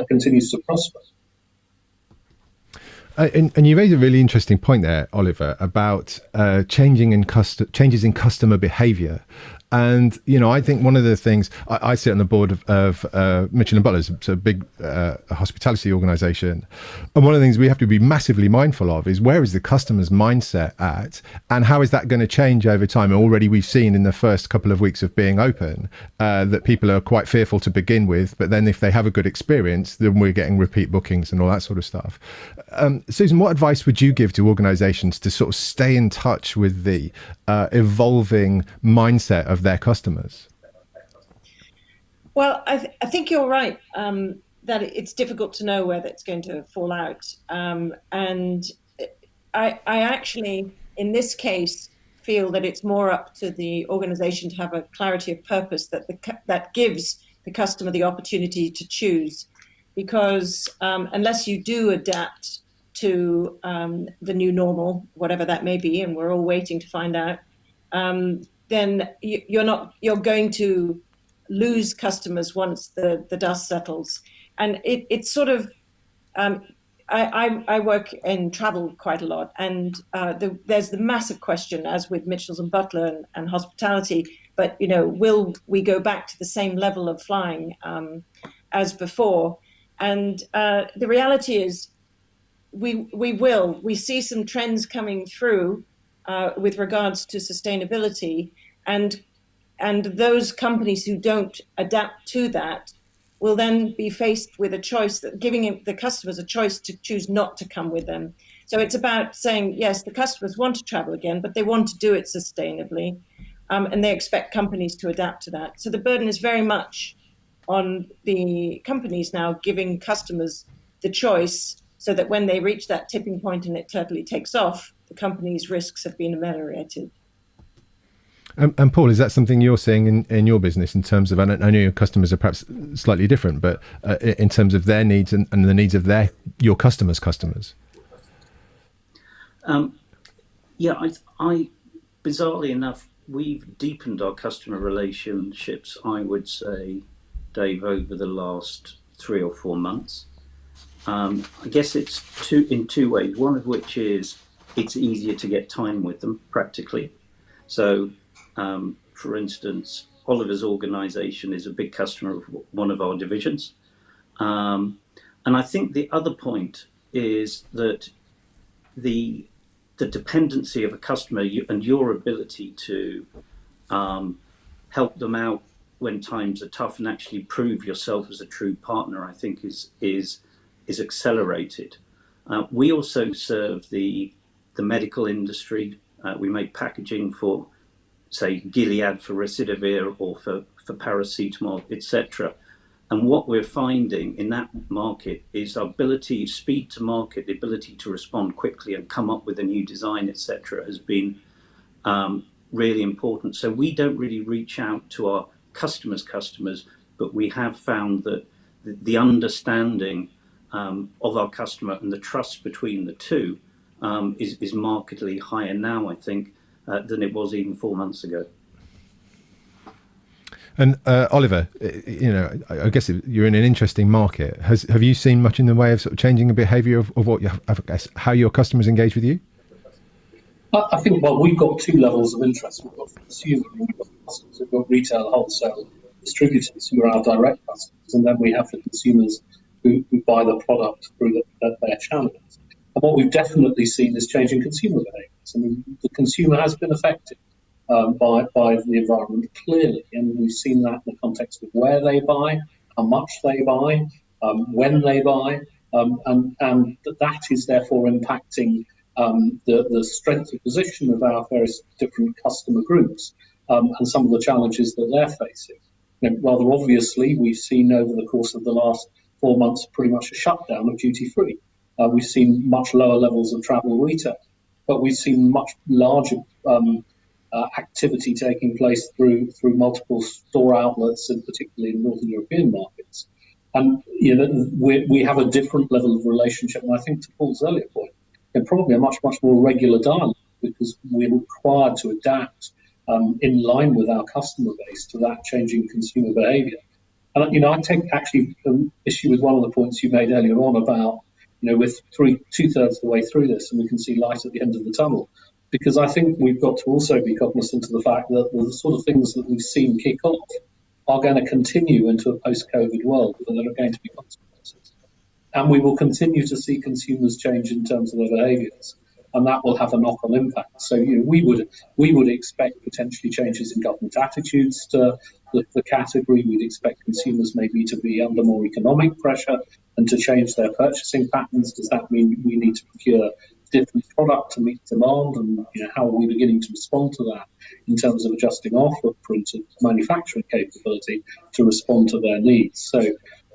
continues to prosper. And you raised a really interesting point there, Oliver, about changes in customer behaviour. And, you know, I think one of the things, I sit on the board of Mitchell & Butlers, it's a big hospitality organisation. And one of the things we have to be massively mindful of is where is the customer's mindset at, and how is that going to change over time? And already we've seen in the first couple of weeks of being open that people are quite fearful to begin with. But then if they have a good experience, then we're getting repeat bookings and all that sort of stuff. Susan, what advice would you give to organisations to sort of stay in touch with the evolving mindset of their customers? Well, I think you're right that it's difficult to know where that's going to fall out. And I actually, in this case, feel that it's more up to the organisation to have a clarity of purpose that gives the customer the opportunity to choose. Because unless you do adapt to the new normal, whatever that may be, and we're all waiting to find out, then you're going to lose customers once the dust settles. And it's sort of, I work in travel quite a lot, and there's the massive question, as with Mitchells and Butler and hospitality, but, you know, will we go back to the same level of flying as before? And the reality is we will. We see some trends coming through with regards to sustainability, and those companies who don't adapt to that will then be faced with a choice, that giving the customers a choice to choose not to come with them. So it's about saying, yes, the customers want to travel again, but they want to do it sustainably, and they expect companies to adapt to that. So the burden is very much on the companies now, giving customers the choice, so that when they reach that tipping point and it totally takes off, the company's risks have been ameliorated. And Paul, is that something you're seeing in your business in terms of, I know your customers are perhaps slightly different, but in terms of their needs and the needs of your customers' customers? Yeah, I bizarrely enough, we've deepened our customer relationships, I would say, Dave, over the last 3 or 4 months. I guess it's in two ways, one of which is it's easier to get time with them practically. So, for instance, Oliver's organization is a big customer of one of our divisions. And I think the other point is that the dependency of a customer and your ability to help them out when times are tough and actually prove yourself as a true partner, I think is accelerated. We also serve the medical industry. We make packaging for, say, Gilead for Recidivir or for paracetamol, etc. And what we're finding in that market is our ability, speed to market, the ability to respond quickly and come up with a new design, etc., has been really important. So we don't really reach out to our customers, but we have found that the understanding of our customer and the trust between the two is markedly higher now, I think, than it was even 4 months ago. And Oliver, I guess you're in an interesting market. Have you seen much in the way of sort of changing the behaviour of what how your customers engage with you? I think, well, we've got two levels of interest. We've got consumer, we've got customers, we've got retail, wholesale, distributors who are our direct customers, and then we have the consumers who buy the product through their channels. And what we've definitely seen is changing consumer behaviours. I mean, the consumer has been affected by the environment, clearly, and we've seen that in the context of where they buy, how much they buy, when they buy, and that is therefore impacting the strength of position of our various different customer groups and some of the challenges that they're facing. Rather obviously, we've seen over the course of the last 4 months pretty much a shutdown of duty-free. We've seen much lower levels of travel retail, but we've seen much larger activity taking place through multiple store outlets, and particularly in Northern European markets. And we have a different level of relationship, and I think to Paul's earlier point, and probably a much more regular dialogue, because we're required to adapt in line with our customer base to that changing consumer behaviour. And I take actually issue with one of the points you made earlier on about we're 2/3 of the way through this and we can see light at the end of the tunnel. Because I think we've got to also be cognizant of the fact that the sort of things that we've seen kick off are going to continue into a post-COVID world, and there are going to be consequences. And we will continue to see consumers change in terms of their behaviours, and that will have a knock-on impact. So we would expect potentially changes in government attitudes to the category. We'd expect consumers maybe to be under more economic pressure and to change their purchasing patterns. Does that mean we need to procure different product to meet demand, and how are we beginning to respond to that in terms of adjusting our footprint of manufacturing capability to respond to their needs? So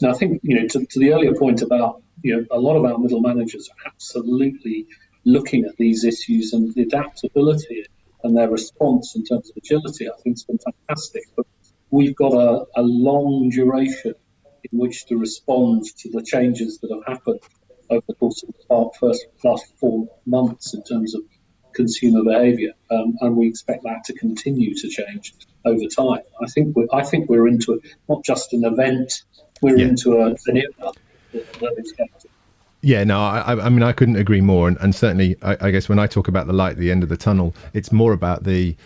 now I think to the earlier point about a lot of our middle managers are absolutely looking at these issues, and the adaptability and their response in terms of agility, I think, has been fantastic. But we've got a long duration in which to respond to the changes that have happened over the course of the last 4 months in terms of consumer behaviour, and we expect that to continue to change over time. I think we're into not just an event, we're into an era that is going to. Yeah, no, I mean, I couldn't agree more. And certainly, I guess when I talk about the light at the end of the tunnel, it's more about the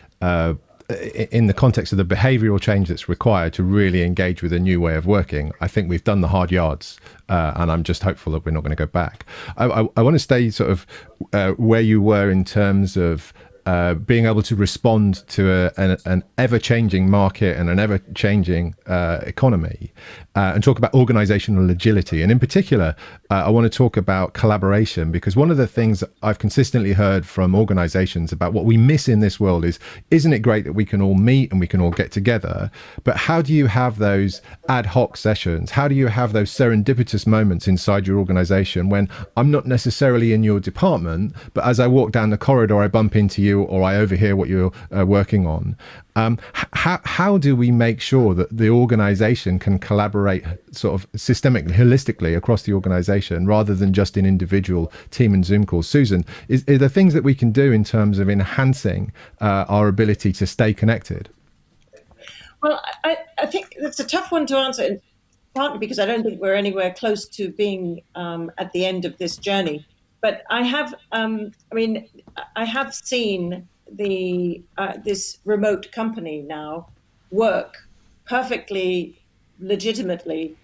in the context of the behavioural change that's required to really engage with a new way of working. I think we've done the hard yards, and I'm just hopeful that we're not going to go back. I want to stay sort of where you were in terms of being able to respond to an ever-changing market and an ever-changing economy, and talk about organizational agility. And in particular, I want to talk about collaboration, because one of the things I've consistently heard from organizations about what we miss in this world is, isn't it great that we can all meet and we can all get together, but how do you have those ad hoc sessions? How do you have those serendipitous moments inside your organization when I'm not necessarily in your department, but as I walk down the corridor, I bump into you do, or I overhear what you're working on. How do we make sure that the organization can collaborate sort of systemically, holistically across the organization, rather than just in individual team and Zoom calls? Susan, are there things that we can do in terms of enhancing our ability to stay connected? Well, I think that's a tough one to answer, partly because I don't think we're anywhere close to being at the end of this journey. But I have, I have seen this remote company now work perfectly legitimately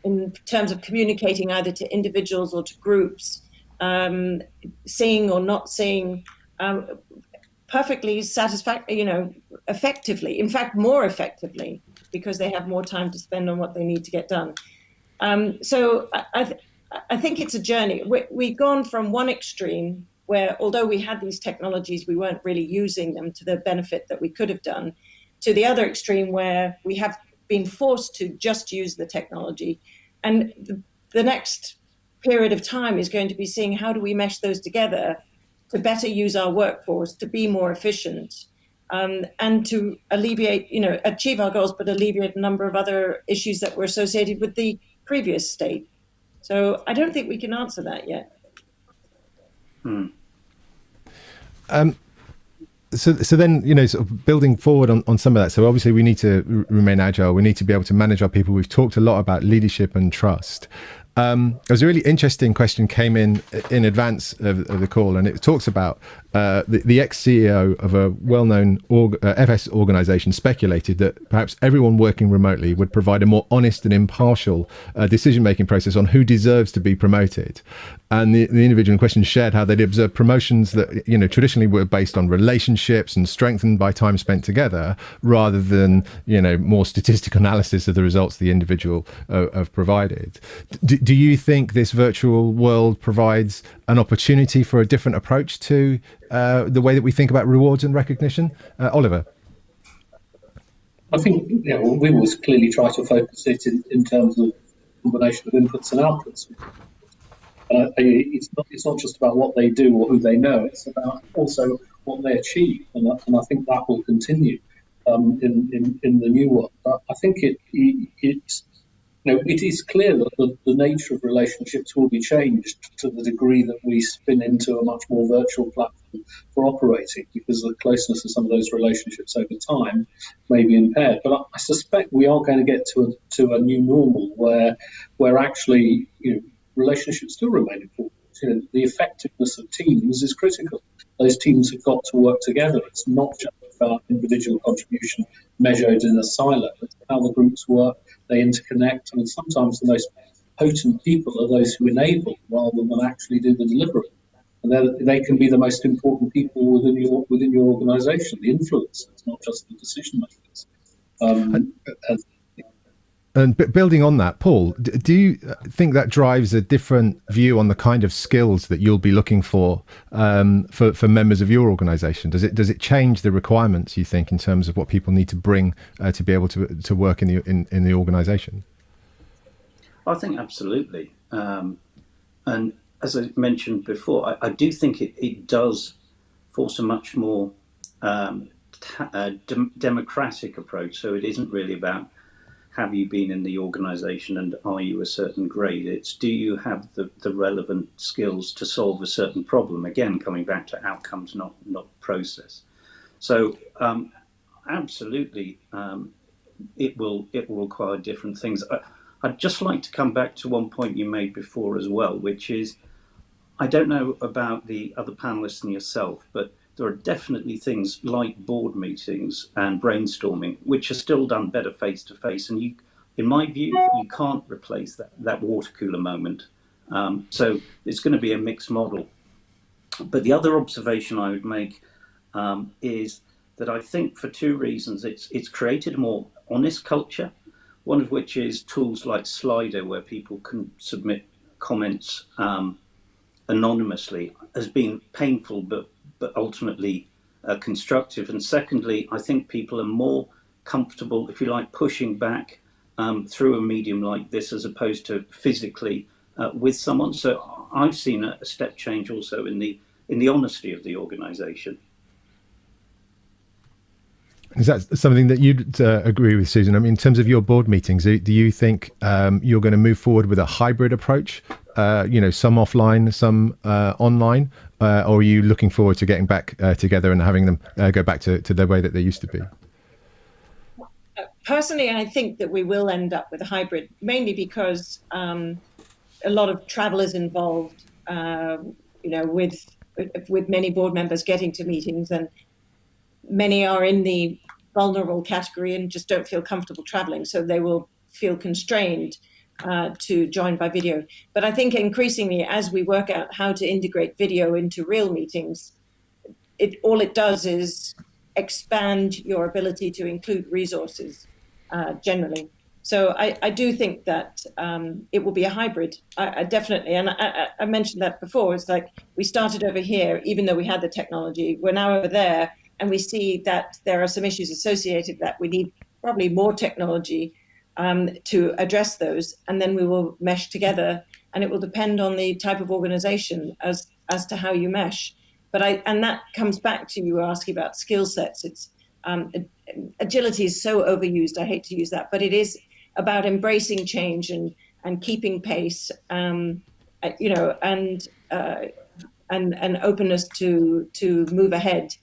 in terms of communicating either to individuals or to groups, seeing or not seeing, perfectly satisfactory, effectively, in fact, more effectively, because they have more time to spend on what they need to get done. So I think it's a journey. We've gone from one extreme where, although we had these technologies, we weren't really using them to the benefit that we could have done, to the other extreme where we have been forced to just use the technology. And the next period of time is going to be seeing how do we mesh those together to better use our workforce, to be more efficient, and to alleviate, achieve our goals, but alleviate a number of other issues that were associated with the previous state. So I don't think we can answer that yet. So then, sort of building forward on some of that. So obviously we need to remain agile. We need to be able to manage our people. We've talked a lot about leadership and trust. There was a really interesting question came in advance of the call, and it talks about the ex-CEO of a well-known FS organization speculated that perhaps everyone working remotely would provide a more honest and impartial decision-making process on who deserves to be promoted. And the individual in question shared how they'd observed promotions that traditionally were based on relationships and strengthened by time spent together, rather than more statistical analysis of the results the individual have provided. Do you think this virtual world provides an opportunity for a different approach to the way that we think about rewards and recognition? Oliver? I think we always clearly try to focus it in terms of combination of inputs and outputs. It's not just about what they do or who they know, it's about also what they achieve, and I think that will continue in the new world. But I think it is clear that the nature of relationships will be changed to the degree that we spin into a much more virtual platform for operating, because the closeness of some of those relationships over time may be impaired. But I suspect we are going to get to a new normal where actually relationships still remain important. The effectiveness of teams is critical. Those teams have got to work together. It's not just about individual contribution measured in a silo. It's how the groups work, they interconnect, and sometimes the most potent people are those who enable rather than actually do the delivery. And they can be the most important people within your organisation, the influencers, not just the decision makers. And building on that, Paul, do you think that drives a different view on the kind of skills that you'll be looking for members of your organisation? Does it change the requirements, you think, in terms of what people need to bring to be able to work in the organisation? I think absolutely. And as I mentioned before, I do think it does force a much more democratic approach. So it isn't really about have you been in the organisation and are you a certain grade? It's do you have the relevant skills to solve a certain problem? Again, coming back to outcomes, not process. So absolutely, it will require different things. I'd just like to come back to one point you made before as well, which is, I don't know about the other panelists and yourself, but there are definitely things like board meetings and brainstorming, which are still done better face to face. And in my view, you can't replace that water cooler moment. So it's going to be a mixed model. But the other observation I would make is that I think for two reasons, it's created a more honest culture, one of which is tools like Slido, where people can submit comments anonymously, has been painful, but ultimately constructive. And secondly, I think people are more comfortable, if you like, pushing back through a medium like this as opposed to physically with someone. So I've seen a step change also in the honesty of the organisation. Is that something that you'd agree with, Susan? I mean, in terms of your board meetings, do you think you're going to move forward with a hybrid approach? Some offline, some online, or are you looking forward to getting back together and having them go back to the way that they used to be? Personally, I think that we will end up with a hybrid, mainly because a lot of travel is involved, with many board members getting to meetings, and many are in the vulnerable category and just don't feel comfortable traveling, so they will feel constrained to join by video. But I think increasingly, as we work out how to integrate video into real meetings, all it does is expand your ability to include resources generally. So I do think that it will be a hybrid. I definitely, and I mentioned that before. It's like we started over here, even though we had the technology. We're now over there, and we see that there are some issues associated that we need probably more technology to address those, and then we will mesh together. And it will depend on the type of organization as to how you mesh. And that comes back to you asking about skill sets. It's agility is so overused. I hate to use that, but it is about embracing change and keeping pace, and openness to move ahead,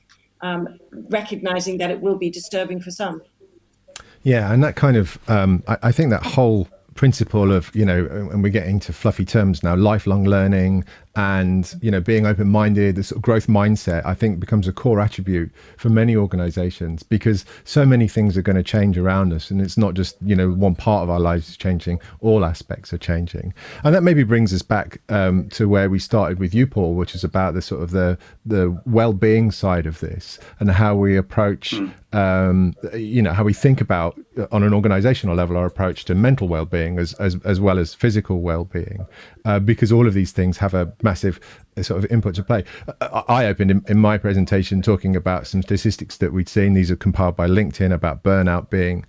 recognizing that it will be disturbing for some. Yeah, and that kind of, I think that whole principle of, and we're getting to fluffy terms now, lifelong learning and, being open-minded, the sort of growth mindset, I think becomes a core attribute for many organizations, because so many things are going to change around us. And it's not just, one part of our lives is changing, all aspects are changing. And that maybe brings us back to where we started with you, Paul, which is about the sort of the well-being side of this and how we approach, how we think about on an organizational level, our approach to mental well-being as well as physical well-being, because all of these things have a massive sort of input to play. I opened in my presentation talking about some statistics that we'd seen. These are compiled by LinkedIn about burnout being,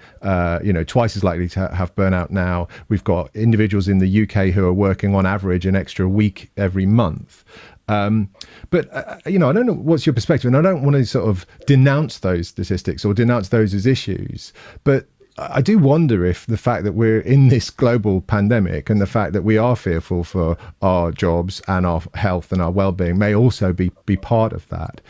twice as likely to have burnout now. We've got individuals in the UK who are working on average an extra week every month. But I don't know what's your perspective, and I don't want to sort of denounce those statistics or denounce those as issues, but I do wonder if the fact that we're in this global pandemic and the fact that we are fearful for our jobs and our health and our well-being may also be part of that.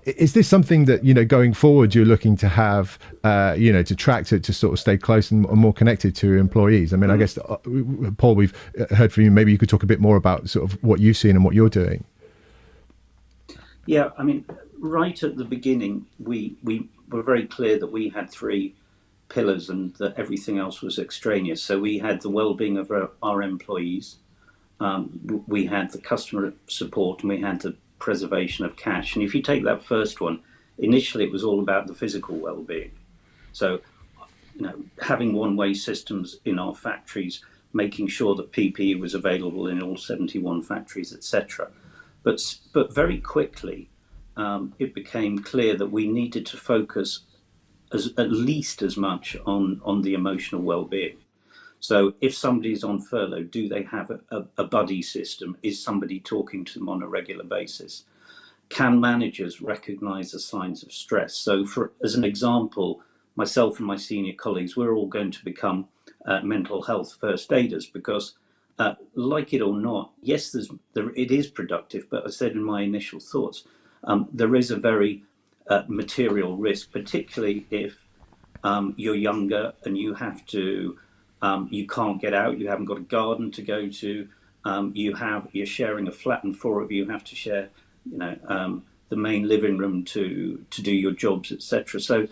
Is this something that, going forward, you're looking to have, to track to sort of stay close and more connected to your employees? I mean, I guess, Paul, we've heard from you. Maybe you could talk a bit more about sort of what you've seen and what you're doing. Yeah, I mean, right at the beginning, we were very clear that we had three pillars and that everything else was extraneous. So we had the well-being of our employees, we had the customer support, and we had the preservation of cash. And if you take that first one, initially it was all about the physical well-being. So, having one-way systems in our factories, making sure that PPE was available in all 71 factories, etc. But very quickly, it became clear that we needed to focus at least as much on the emotional well-being. So if somebody's on furlough, do they have a buddy system? Is somebody talking to them on a regular basis? Can managers recognize the signs of stress? So as an example, myself and my senior colleagues, we're all going to become mental health first aiders, because like it or not, yes, it is productive, but I said in my initial thoughts, there is a very material risk, particularly if you're younger and you have to, you can't get out, you haven't got a garden to go to, you're sharing a flat and four of you have to share, the main living room to do your jobs, etc. So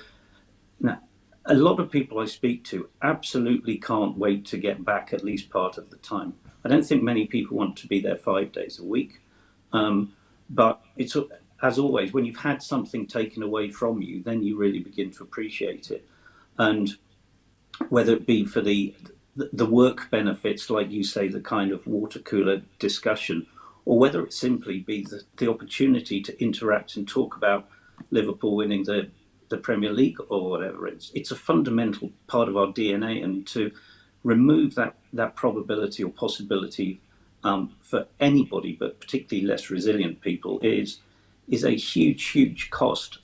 now, a lot of people I speak to absolutely can't wait to get back at least part of the time. I don't think many people want to be there 5 days a week, but it's, as always, when you've had something taken away from you, then you really begin to appreciate it. And whether it be for the work benefits, like you say, the kind of water cooler discussion, or whether it simply be the opportunity to interact and talk about Liverpool winning the Premier League or whatever, it's a fundamental part of our DNA, and to remove that probability or possibility for anybody, but particularly less resilient people, is a huge cost,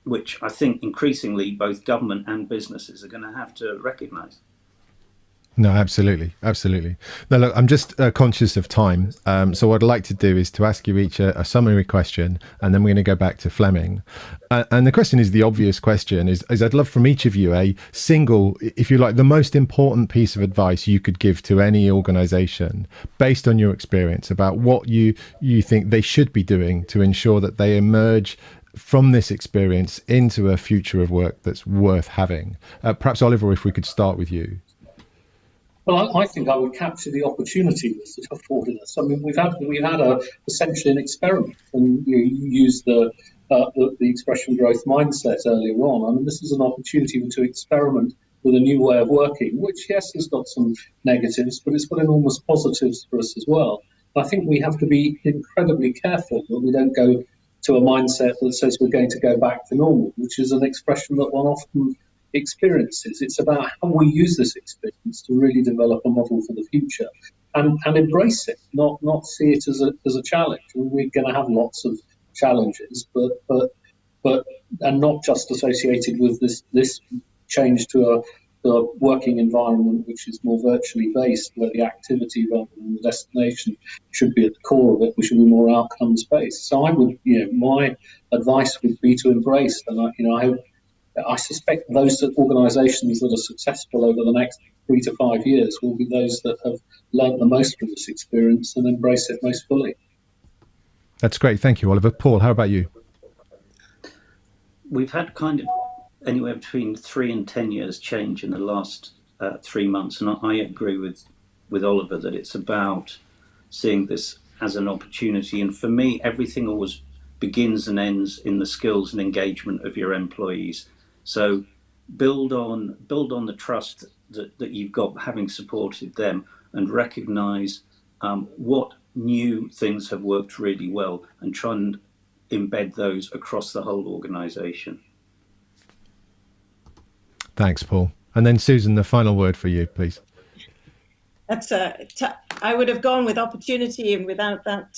which I think increasingly both government and businesses are going to have to recognise. No, absolutely, absolutely. Now, look, I'm just conscious of time, so what I'd like to do is to ask you each a summary question, and then we're going to go back to Flemming. And the question is the obvious question: is I'd love from each of you a single, if you like, the most important piece of advice you could give to any organisation based on your experience about what you think they should be doing to ensure that they emerge from this experience into a future of work that's worth having. Perhaps Oliver, if we could start with you. Well, I think I would capture the opportunity that's afforded us. I mean, we've had essentially an experiment, and you used the expression growth mindset earlier on. I mean, this is an opportunity to experiment with a new way of working, which, yes, has got some negatives, but it's got enormous positives for us as well. I think we have to be incredibly careful that we don't go to a mindset that says we're going to go back to normal, which is an expression that one often experiences. It's about how we use this experience to really develop a model for the future and embrace it, not see it as a challenge. We're going to have lots of challenges, but and not just associated with this change to a working environment which is more virtually based, where the activity rather than the destination should be at the core of it. We should be more outcomes based. So I would, my advice would be to embrace, and I suspect those organisations that are successful over the next 3 to 5 years will be those that have learnt the most from this experience and embrace it most fully. That's great. Thank you, Oliver. Paul, how about you? We've had kind of anywhere between 3 and 10 years change in the last 3 months, and I agree with Oliver that it's about seeing this as an opportunity. And for me, everything always begins and ends in the skills and engagement of your employees. So build on the trust that you've got having supported them, and recognise what new things have worked really well, and try and embed those across the whole organisation. Thanks, Paul. And then Susan, the final word for you, please. That's I would have gone with opportunity and without that,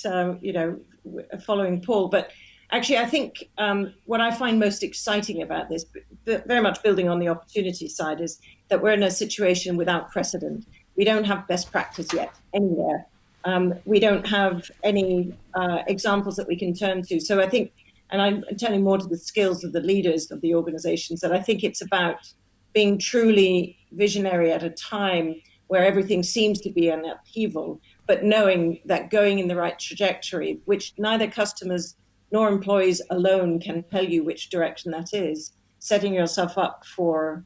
following Paul. But actually, I think what I find most exciting about this, very much building on the opportunity side, is that we're in a situation without precedent. We don't have best practice yet anywhere. We don't have any examples that we can turn to. So I think, and I'm turning more to the skills of the leaders of the organizations, that I think it's about being truly visionary at a time where everything seems to be an upheaval, but knowing that going in the right trajectory, which neither customers nor employees alone can tell you which direction that is, setting yourself up for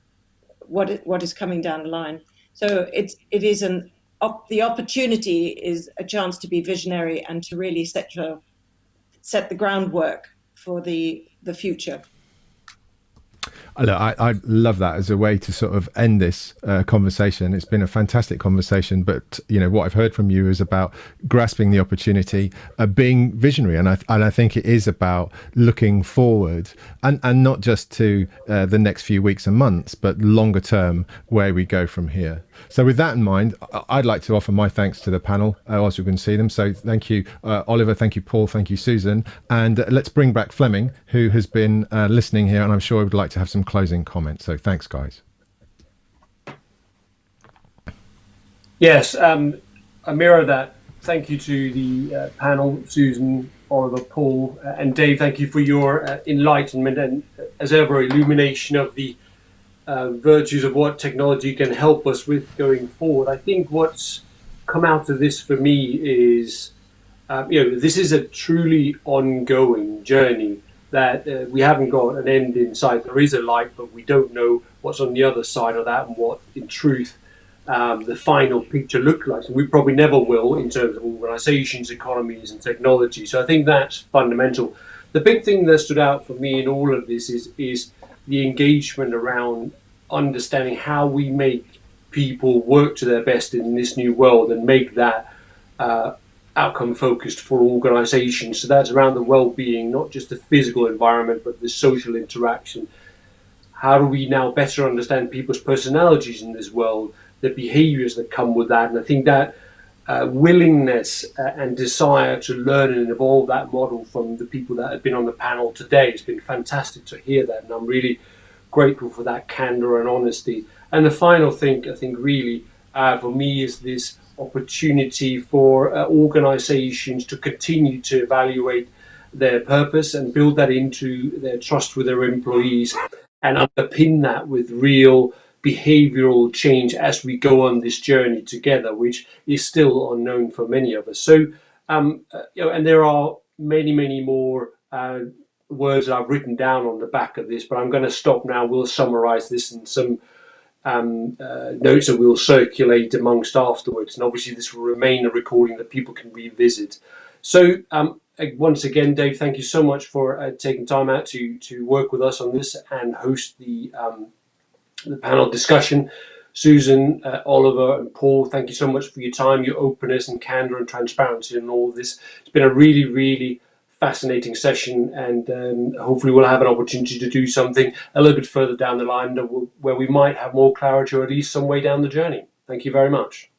what is coming down the line. So the opportunity is a chance to be visionary and to really set the groundwork for the future. I love that as a way to sort of end this conversation. It's been a fantastic conversation, but what I've heard from you is about grasping the opportunity, being visionary, and I think it is about looking forward and not just to the next few weeks and months, but longer term, where we go from here. So with that in mind, I'd like to offer my thanks to the panel, as you can see them. So thank you, Oliver, thank you, Paul, thank you, Susan, and let's bring back Flemming, who has been listening here, and I'm sure he would like to have some closing comments. So thanks, guys. Yes, I mirror that. Thank you to the panel, Susan, Oliver, Paul, and Dave. Thank you for your enlightenment and, as ever, illumination of the virtues of what technology can help us with going forward. I think what's come out of this for me is, this is a truly ongoing journey, that we haven't got an end in sight. There is a light, but we don't know what's on the other side of that and what, in truth, the final picture looks like. And we probably never will in terms of organizations, economies, and technology. So I think that's fundamental. The big thing that stood out for me in all of this is the engagement around understanding how we make people work to their best in this new world and make that outcome focused for organizations. So that's around the well-being, not just the physical environment, but the social interaction. How do we now better understand people's personalities in this world, the behaviors that come with that? And I think that willingness and desire to learn and evolve that model from the people that have been on the panel today. It's been fantastic to hear that, and I'm really grateful for that candor and honesty. And the final thing, I think, really for me is this opportunity for organizations to continue to evaluate their purpose and build that into their trust with their employees and underpin that with real behavioral change as we go on this journey together, which is still unknown for many of us. So, and there are many more words that I've written down on the back of this, but I'm going to stop now. We'll summarize this in some notes that we'll circulate amongst afterwards. And obviously this will remain a recording that people can revisit. So once again, Dave, thank you so much for taking time out to work with us on this and host the panel discussion. Susan, Oliver and Paul, thank you so much for your time, your openness and candor and transparency and all of this. It's been a really fascinating session, and hopefully we'll have an opportunity to do something a little bit further down the line where we might have more clarity, or at least some way down the journey. Thank you very much.